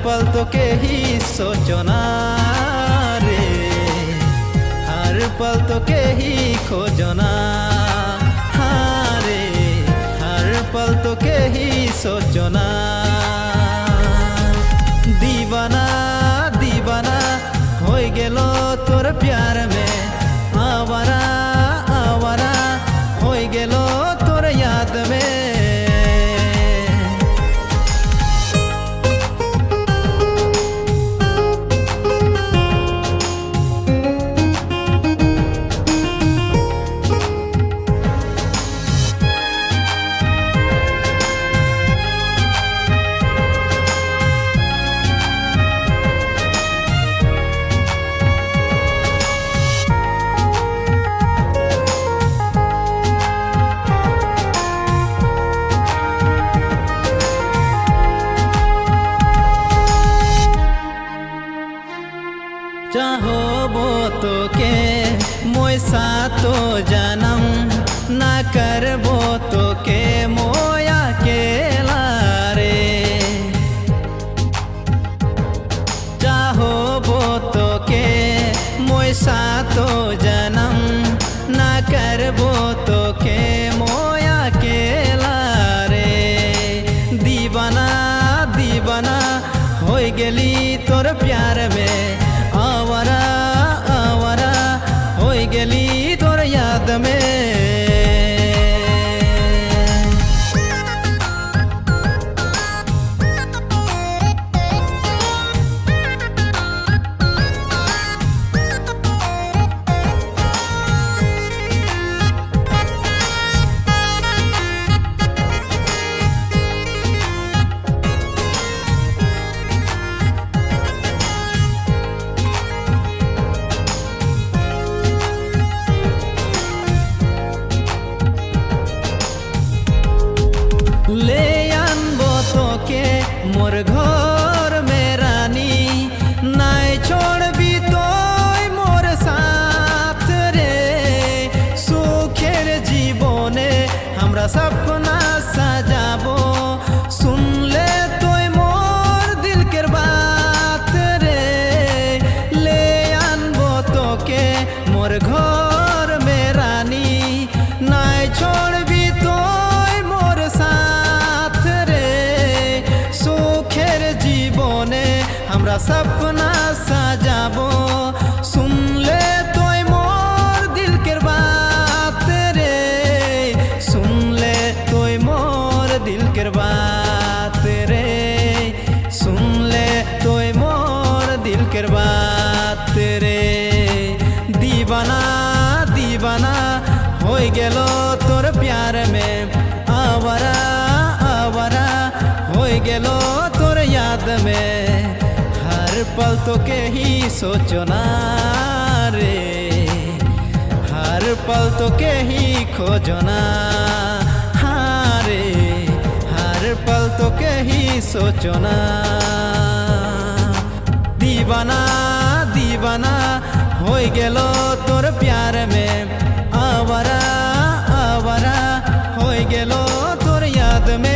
पल तो के ही सोचो ना रे, हर पल तो के ही खोजो ना। हाँ रे, हर पल तो के ही सोचो ना। दीवाना दीवाना हो गेलो तोर प्यार में, आवारा आवारा हो गेलो तोर याद में। चाहो तो के मोय सातो जन्म, ना करबो तो के मोया अकेला रे। चाहो तो के मोय सातो जन्म, ना करबो तो के मोया अकेला रे। दीवाना दीवाना हो गेली तोर प्यार में, आवारा आवारा हो गेली तोर याद में। ले आनबो तो के मोर घर में रानी, नाय छोड़बी तोय मोर साथ रे। सुखेर जीवने हमरा सपना सजाबो, सुन ले तोय मोर दिल केर बात रे। ले आनबो तो के मोर घर में रानी, नाय छोड़बी तोय मोर साथ रे। सुखेर जीवने हमरा सपना सजाबो, सुन ले तोय मोर दिल केर बात रे। सुन ले तोय मोर दिल केर बात रे। सुन ले तोय मोर दिल केर बात रे। दीवाना दीवाना हो गेलो तोर प्यार में, आवारा आवारा हो गेलो तोर याद में। हर पल तो के ही सोचो ना रे, हर पल तो के ही खोजो ना। हाँ रे, हर पल तो के ही सोचो ना। दीवाना दीवाना हो गेलो तोर प्यार में, आवारा आवारा हो गेलो तोर याद में।